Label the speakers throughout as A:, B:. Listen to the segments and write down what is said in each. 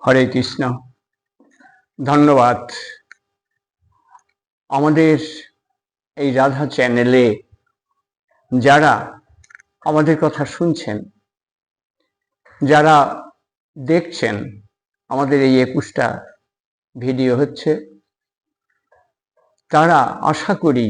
A: হরে কৃষ্ণ। ধন্যবাদ। আমাদের এই রাধা চ্যানেলে যারা আমাদের কথা শুনছেন, যারা দেখছেন, আমাদের এই 21টা ভিডিও হচ্ছে, তারা আশা করি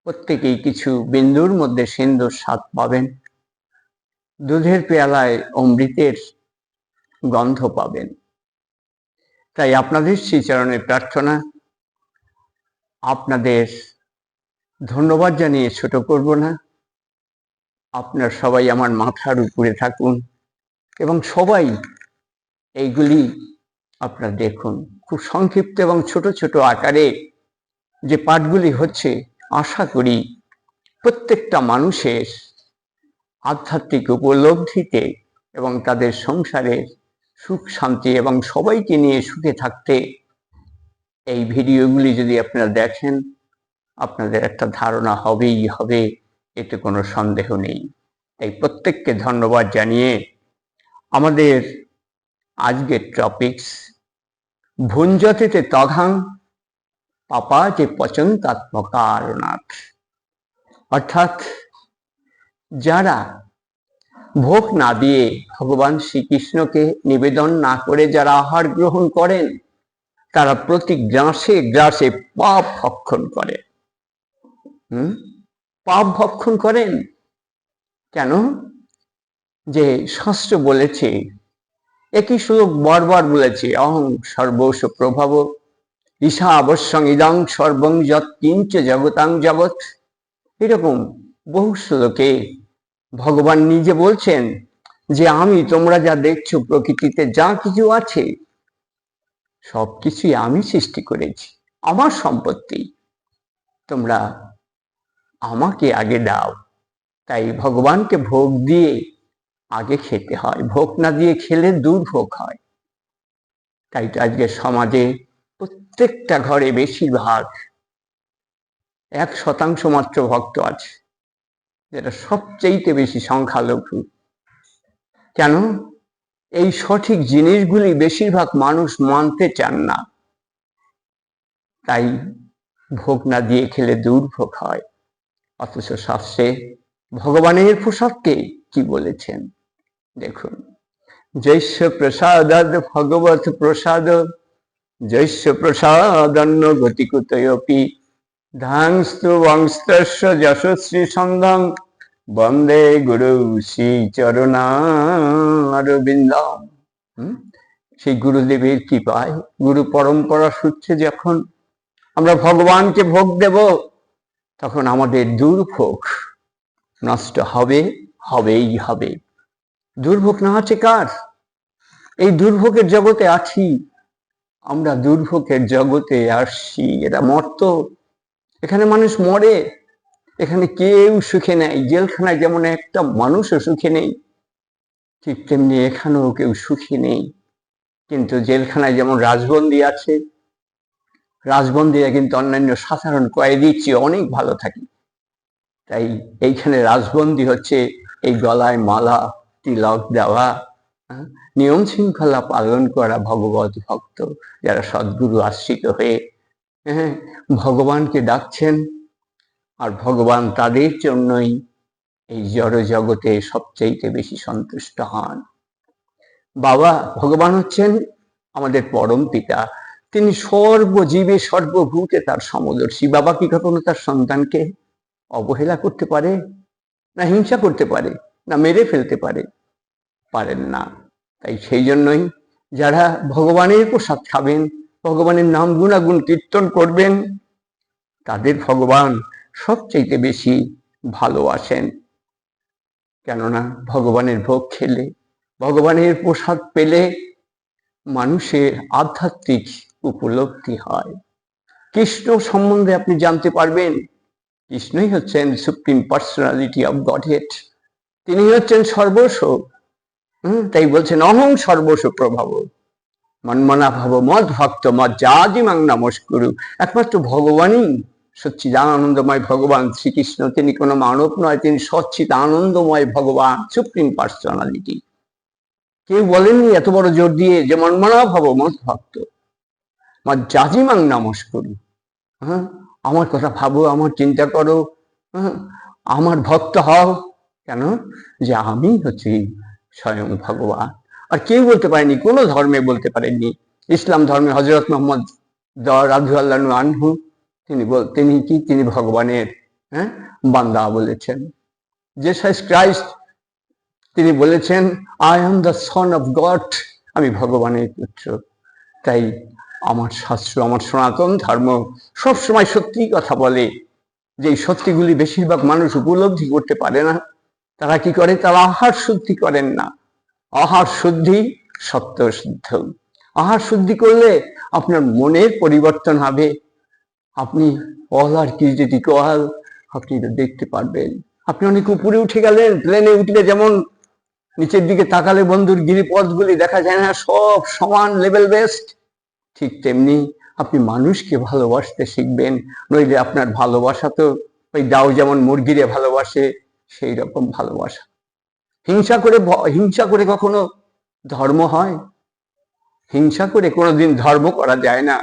A: প্রত্যেকেই কিছু বিন্দুর মধ্যে সিন্ধুর স্বাদ পাবেন, দুধের পেয়ালায় অমৃতের গন্ধ পাবেন। তাই আপনাদের শ্রীচরণে প্রার্থনা, আপনাদের ধন্যবাদ জানিয়ে ছোট করব না। আপনার সবাই আমার মাথার উপরে থাকুন এবং সবাই এইগুলি আপনারা দেখুন। খুব সংক্ষিপ্ত এবং ছোট ছোট আকারে যে পাঠগুলি হচ্ছে, আশা করি প্রত্যেকটা মানুষের আধ্যাত্মিক উপলব্ধিতে এবং তাদের সংসারের সুখ শান্তি এবং সবাইকে নিয়ে সুখে থাকতে এই ভিডিওগুলি যদি আপনারা দেখেন, আপনাদের একটা ধারণা হবেই হবে, এতে কোনো সন্দেহ নেই। তাই প্রত্যেককে ধন্যবাদ জানিয়ে আমাদের আজকের টপিকস, ভুঞ্জতিতে তঘাং পাপা যে পচন্তাত্মকারণাথ, অর্থাৎ যারা ভোগ না দিয়ে ভগবান শ্রীকৃষ্ণকে নিবেদন না করে যারা আহার গ্রহণ করেন, তারা প্রতি গ্রাসে গ্রাসে পাপ ভক্ষণ করে। পাপ ভক্ষণ করেন কেন? যে শাস্ত্র বলেছে, একই শ্লোক বারবার বলেছে, অহং সর্বস্ব প্রভাব ঈশা অবশ্যং ইদং সর্বং যৎ কিঞ্চ জগতাং জগৎ। এরকম বহু শ্লোকে ভগবান নিজে বলছেন যে আমি, তোমরা যা দেখছো প্রকৃতিতে যা কিছু আছে সবকিছুই আমি সৃষ্টি করেছি, আমার সম্পত্তি, তোমরা আমাকে আগে দাও। তাই ভগবানকে ভোগ দিয়ে আগে খেতে হয়, ভোগ না দিয়ে খেলে দুর্ভোগ হয়। তাই তো আজকে সমাজে প্রত্যেকটা ঘরে বেশিরভাগ 1% মাত্র ভক্ত আছে, যেটা সবচেয়ে বেশি সংখ্যালঘু। কেন? এই সঠিক জিনিসগুলি বেশিরভাগ মানুষ মানতে চান না, তাই ভোগ না দিয়ে খেলে দুর্ভোগ হয়। অথচ শাস্ত্রে ভগবানের প্রসাদকে কি বলেছেন দেখুন, জৈস্য প্রসাদাদ ভগবত প্রসাদ, জৈস্য প্রসাদান্ন গতিকুতয়োপি, ধাংস্তু বংস্তস্য যশস্বী সঙ্গং, বন্দে গুরু শ্রী চরণারবিন্দম। সেই গুরুদেবের কৃপায়, গুরু পরম্পরা সূত্রে যখন আমরা ভগবানকে ভোগ দেব, তখন আমাদের দুর্ভোগ নষ্ট হবে, হবেই হবে। দুর্ভোগ না আছে কার? এই দুর্ভোগের জগতে আছি আমরা, দুর্ভোগের জগতে আসছি। এটা মর্ত, এখানে মানুষ মরে, এখানে কেউ সুখে নেই। জেলখানায় যেমন একটা মানুষও সুখে নেই, ঠিক তেমনি এখানেও কেউ সুখী নেই। কিন্তু জেলখানায় যেমন রাজবন্দী আছে, রাজবন্দীরা কিন্তু অন্যান্য সাধারণ কয়েদির চেয়ে অনেক ভালো থাকে। তাই এইখানে রাজবন্দী হচ্ছে এই গলায় মালা তিলক দেওয়া, নিয়ম শৃঙ্খলা পালন করা ভগবত ভক্ত, যারা সদ্গুরু আশ্রিত হয়ে ভগবানকে ডাকছেন, আর ভগবান তাদের জন্যই এই জড় জগতে সবচেয়ে বেশি সন্তুষ্ট হন। বাবা ভগবান হচ্ছেন আমাদের পরম পিতা, তিনি সর্বজীবে সর্বভূতে তার সমদর্শী। বাবা কি কখনো তার সন্তানকে অবহেলা করতে পারে? না হিংসা করতে পারে? না মেরে ফেলতে পারে? পারেন না। তাই সেই জন্যই যারা ভগবানের প্রসাদ খাবেন, ভগবানের নাম গুণাগুণ কীর্তন করবেন, তাদের ভগবান সবচেয়ে বেশি ভালোবাসেন। কেননা ভগবানের ভোগ খেলে, ভগবানের প্রসাদ পেলে মানুষের আধ্যাত্মিক উপলব্ধি হয়। কৃষ্ণ সম্বন্ধে আপনি জানতে পারবেন, কৃষ্ণই হচ্ছেন সুপ্রিম পার্সোনালিটি অফ গডহেড, তিনি হচ্ছেন সর্বস্ব। তাই বলছেন অহং সর্বস্ব প্রভাব মন্মনা ভাব মদ ভক্ত মদ জাদিমাং নমস্কুরু। একমাত্র ভগবানই সচ্চিদানন্দময় ভগবান শ্রীকৃষ্ণ, তিনি কোনো মানব নয়, তিনি সচ্চিদানন্দময় ভগবান, সুপ্রিম পার্সোনালিটি। কেউ বলেননি এত বড় জোর দিয়ে যে মন্মনা ভব মত ভক্ত মা জাজিমাং নমস্করি। হ্যাঁ, আমার কথা ভাবো, আমার চিন্তা করো, হ্যাঁ, আমার ভক্ত হও। কেন? যে আমি হচ্ছি স্বয়ং ভগবান। আর কেউ বলতে পারেনি, কোনো ধর্মে বলতে পারেননি। ইসলাম ধর্মে হযরত মুহাম্মদ রাদিয়াল্লাহু আনহু তিনি কি, তিনি ভগবানের বান্দা বলেছেন। জিসাস ক্রাইস্ট তিনি বলেছেন I am the son of god, আমি ভগবানের পুত্র। তাই আমার শাস্ত্র, আমার সনাতন ধর্ম সবসময় সত্যি কথা বলে। যে সত্যিগুলি বেশিরভাগ মানুষ উপলব্ধি করতে পারে না। তারা কি করে? তারা আহার শুদ্ধি করেন না। আহার শুদ্ধি সত্য শুদ্ধ। আহার শুদ্ধি করলে আপনার মনের পরিবর্তন হবে। আপনি অল আর ক্রিয়েটিভ অল আপনি দেখতে পারবেন। আপনি অনেক উপরে উঠে গেলেন, প্লেনে উঠলে যেমন নিচের দিকে তাকালে বন্ধুর গিরিপথগুলি দেখা যায় না, সব সমান লেভেল বেস্ট, ঠিক তেমনি আপনি মানুষকে ভালোবাসতে শিখবেন। নইলে আপনার ভালোবাসা তো ওই দাও যেমন মুরগিরে ভালোবাসে সেই রকম ভালোবাসা। হিংসা করে কখনো ধর্ম হয়? হিংসা করে কোনোদিন ধর্ম করা যায় না।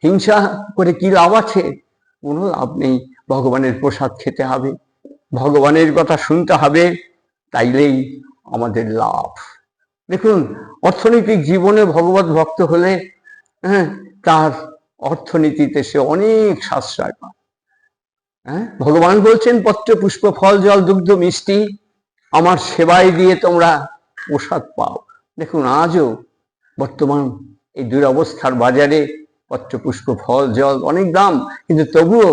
A: হিংসা করে কি লাভ আছে? কোনো লাভ নেই। ভগবানের প্রসাদ খেতে হবে, ভগবানের কথা শুনতে হবে, তাইলেই আমাদের লাভ। দেখুন, অর্থনৈতিক জীবনে ভগবত ভক্ত হলে তার অর্থনীতিতে সে অনেক সাশ্রয় পায়। ভগবান বলছেন পত্র পুষ্প ফল জল দুগ্ধ মিষ্টি আমার সেবায় দিয়ে তোমরা প্রসাদ পাও। দেখুন, আজও বর্তমান এই দুরবস্থার বাজারে পত্র পুষ্প ফল জল অনেক দাম, কিন্তু তবুও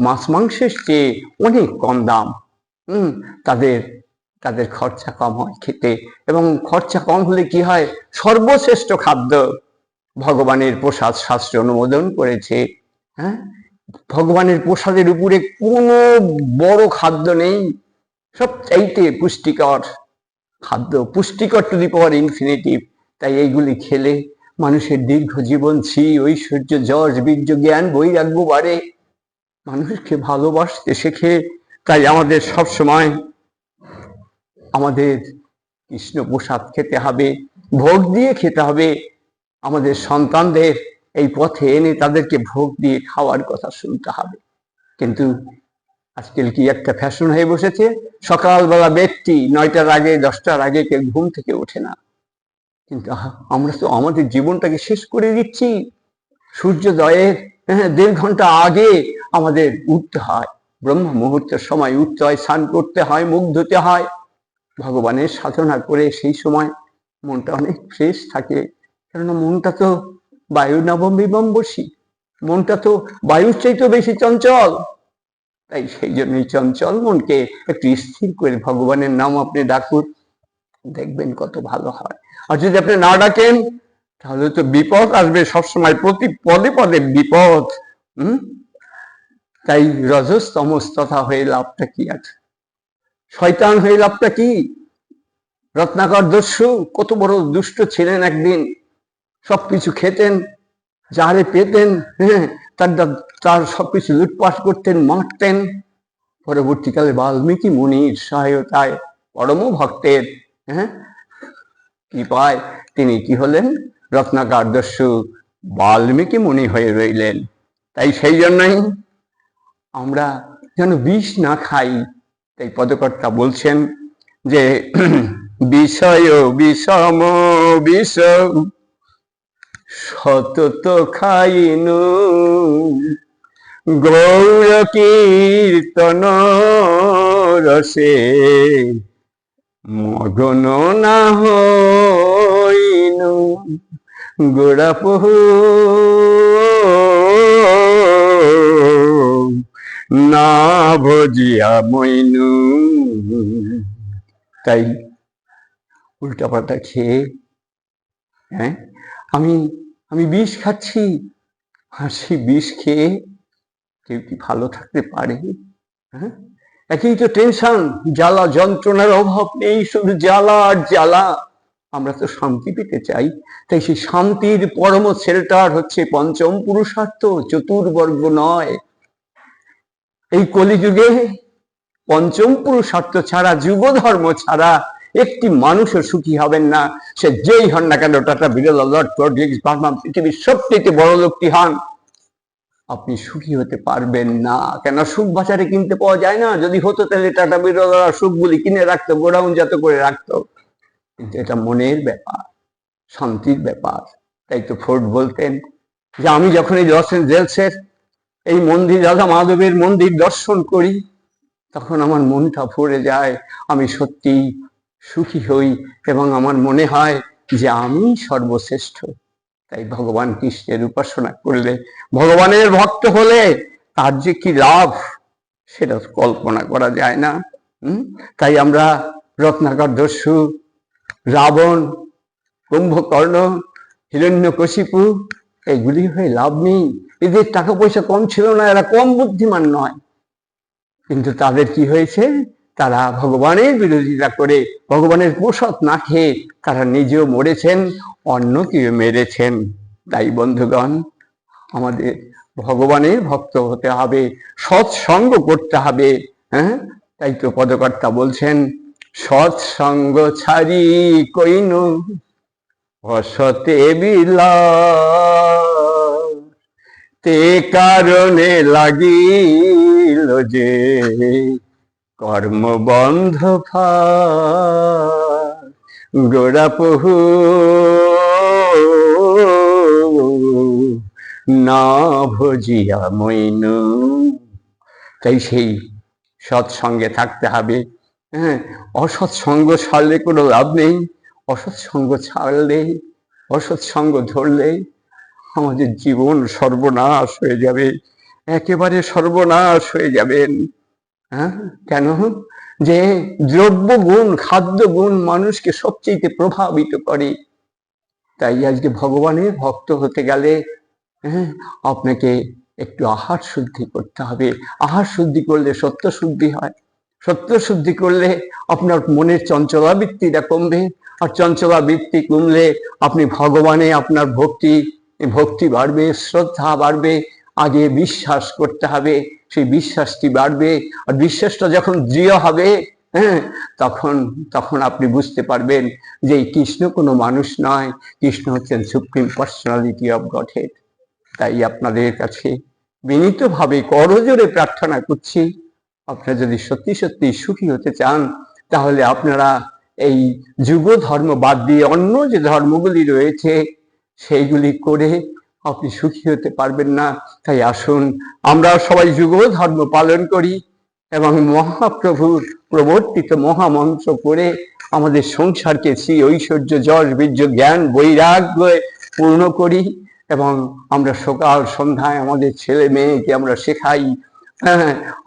A: মাছ মাংসের চেয়ে অনেক কম দাম। তাদের খরচা কম হয় খেতে, এবং খরচা কম হলে কি হয়? সর্বশ্রেষ্ঠ খাদ্য ভগবানের প্রসাদ শাস্ত্রে অনুমোদন করেছে। ভগবানের প্রসাদের উপরে কোনো বড় খাদ্য নেই। সবচাইতে পুষ্টিকর খাদ্য, পুষ্টিকর টু দি পাওয়ার ইনফিনিটিভ। তাই এইগুলি খেলে মানুষের দীর্ঘ জীবন, শ্রী ঐশ্বর্য যশ বীর্য জ্ঞান বৈরাগ্য বাড়ে, মানুষকে ভালোবাসতে শেখে। তাই আমাদের সব সময় আমাদের কৃষ্ণ প্রসাদ খেতে হবে, ভোগ দিয়ে খেতে হবে। আমাদের সন্তানদের এই পথে এনে তাদেরকে ভোগ দিয়ে খাওয়ার কথা শুনতে হবে। কিন্তু আজকাল কি একটা ফ্যাশন হয়ে বসেছে, সকালবেলা ব্যক্তি 9টার আগে 10টার আগে কেউ ঘুম থেকে ওঠে না। কিন্তু আমরা তো আমাদের জীবনটাকে শেষ করে দিচ্ছি। সূর্যোদয়ের 1.5 ঘন্টা আগে আমাদের উঠতে হয়, ব্রহ্ম মুহূর্তের সময় উঠতে হয়, স্নান করতে হয়, মুখ ধুতে হয়, ভগবানের সাধনা করে সেই সময় মনটা অনেক ফ্রেশ থাকে। কেননা মনটা তো বায়ু নবমী, মনটা তো বায়ুর চাইতেও বেশি চঞ্চল। তাই সেই জন্যই চঞ্চল মনকে একটু স্থির করে ভগবানের নাম আপনি ডাকুন, দেখবেন কত ভালো হয়। আর যদি আপনি না ডাকেন তাহলে তো বিপদ আসবে সবসময়, প্রতি পদে পদে বিপদ। তাই রজস তমস তথা হয়ে লাভটা কি আছে? শয়তান হয়ে লাভটা কি? রত্নাকর দস্যু কত বড় দুষ্ট ছিলেন, একদিন সবকিছু খেতেন, যারে পেতেন তার সবকিছু লুটপাট করতেন, মারতেন। পরবর্তীকালে বাল্মীকি মুনির সহায়তায়, পরম ভক্তের কৃপায় তিনি কি হলেন? রত্নাকর দস্যু বাল্মীকি মুনি হয়ে রইলেন। তাই সেই জন্যই আমরা যেন বিষ না খাই। তাই পদকর্তা বলছেন যে বিষয় বিষম বিষ সতত খাইনু গৌর কীর্তন রসে মগন না হইনু গোড়াপহু না ভজিয়া মইনু। তাই উল্টা পাল্টা খেয়ে আমি বিষ খাচ্ছি, আর সেই বিষ খেয়ে কেউ কি ভালো থাকতে পারে? একই তো টেনশন, জ্বালা যন্ত্রণার অভাব নেই, শুধু জ্বালা আর জ্বালা। আমরা তো শান্তি পেতে চাই। তাই সেই শান্তির পরম শেল্টার হচ্ছে পঞ্চম পুরুষার্থ, চতুর্বর্গ নয়। এই কলিযুগে পঞ্চম পুরুষার্থ ছাড়া, যুগ ধর্ম ছাড়া একটি মানুষও সুখী হবেন না, সে যেই হন না কেন, টাটা, বিড়লা, লর্ড ক্লডিয়াস, বার্মার পৃথিবীর সবচেয়ে বড় লোকটি হন, আপনি সুখী হতে পারবেন না। কেন? সুখ বাজারে কিনতে পাওয়া যায় না। যদি হতো তাহলে টাটা, বিড়লা সুখগুলি কিনে রাখতো, গোডাউন জাত করে রাখতো। কিন্তু এটা মনের ব্যাপার, শান্তির ব্যাপার। তাই তো ফোর্ড বলতেন যে আমি যখন এই লস এঞ্জেলসের এই মন্দির, রাধা মাধবের মন্দির দর্শন করি, তখন আমার মনটা ভরে যায়, আমি সত্যি সুখী হই এবং আমার মনে হয় যে আমি সর্বশ্রেষ্ঠ। তাই ভগবান কৃষ্ণের উপাসনা করলে, ভগবানের ভক্ত হলে তার যে কি লাভ সেটা কল্পনা করা যায় না। তাই আমরা রত্নাকর দস্যু, রাবণ, কুম্ভকর্ণ, হিরণ্যকশিপু, এগুলি হয়ে লাভ নেই। এদের টাকা পয়সা কম ছিল না, এরা কম বুদ্ধিমান নয়, কিন্তু তাদের কি হয়েছে, তারা ভগবানের বিরোধিতা করে, ভগবানের প্রসাদ না খেয়ে তারা নিজেও মরেছেন, অন্যকেও মেরেছেন। তাই বন্ধুগণ, আমাদের ভগবানের ভক্ত হতে হবে, সৎসঙ্গ করতে হবে। তাই তো পদকর্তা বলছেন, সৎসঙ্গ ছাড়ি কইনু অসতে বিলাস, তে কারণে লাগিল যে কর্মবন্ধ ফার, গোড়া পহু না ভজিয়া মইনু। তাই সেই সৎসঙ্গে থাকতে হবে। অসৎসঙ্গ ছাড়লে কোনো লাভ নেই। অসৎসঙ্গ ছাড়লে, অসৎসঙ্গ ধরলে আমাদের জীবন সর্বনাশ হয়ে যাবে, একেবারে সর্বনাশ হয়ে যাবেন। কেন? যে দ্রব্য গুণ, খাদ্য গুণ মানুষকে সবচেয়ে প্রভাবিত করে। তাই আজকে ভগবানের ভক্ত হতে গেলে আপনাকে একটু আহার শুদ্ধি করতে হবে। আহার শুদ্ধি করলে সত্য শুদ্ধি হয়। সত্য শুদ্ধি করলে আপনার মনের চঞ্চলাবৃত্তিটা কমবে, আর চঞ্চলাবৃত্তি কমলে আপনি ভগবানে আপনার ভক্তি বাড়বে, শ্রদ্ধা বাড়বে। আগে বিশ্বাস করতে হবে, সেই বিশ্বাসটি বাড়বে। আর বিশ্বাসটা যখন দৃঢ় হবে, তখন আপনি বুঝতে পারবেন যে এই কৃষ্ণ কোনো মানুষ নয়, কৃষ্ণ হচ্ছেন সুপ্রিম পার্সোনালিটি অফ গডহেড। তাই আপনাদের কাছে বিনীতভাবে করজোড়ে প্রার্থনা করছি, আপনারা যদি সত্যি সত্যি সুখী হতে চান, তাহলে আপনারা এই যুগ ধর্ম বাদ দিয়ে অন্য যে ধর্মগুলি রয়েছে সেইগুলি করে আপনি সুখী হতে পারবেন না। তাই আসুন আমরা সবাই যুগ ধর্ম পালন করি এবং মহাপ্রভুর প্রবর্তিত মহামন্ত্র করে আমাদের সংসারকে শ্রী ঐশ্বর্য, যশ, বীর্য, জ্ঞান, বৈরাগ্য পূর্ণ করি। এবং আমরা সকাল সন্ধ্যায় আমাদের ছেলে মেয়েকে আমরা শেখাই,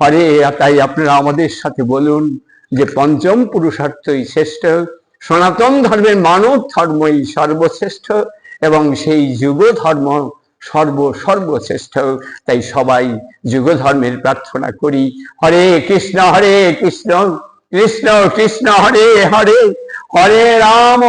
A: আরে তাই আপনারা আমাদের সাথে বলুন যে পঞ্চম পুরুষার্থই শ্রেষ্ঠ, সনাতন ধর্মের মানব ধর্মই সর্বশ্রেষ্ঠ এবং সেই যুগ ধর্ম সর্বশ্রেষ্ঠ। তাই সবাই যুগ ধর্মের প্রার্থনা করি। হরে কৃষ্ণ কৃষ্ণ কৃষ্ণ হরে হরে, হরে রাম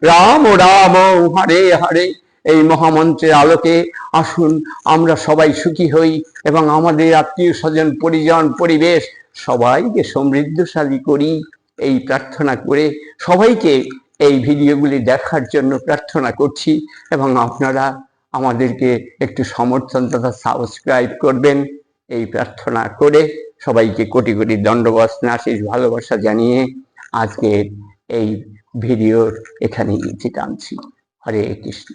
A: রাম রাম হরে হরে। এই মহামন্ত্রের আলোকে আসুন আমরা সবাই সুখী হই এবং আমাদের আত্মীয় স্বজন, পরিজন, পরিবেশ সবাইকে সমৃদ্ধশালী করি। এই প্রার্থনা করে সবাইকে এই ভিডিওগুলি দেখার জন্য প্রার্থনা করছি এবং আপনারা আমাদেরকে একটু সমর্থন তথা সাবস্ক্রাইব করবেন। এই প্রার্থনা করে সবাইকে কোটি কোটি দণ্ডবৎ আশীষ ভালোবাসা জানিয়ে আজকের এই ভিডিওর এখানেই ইতি টানছি। হরে কৃষ্ণ।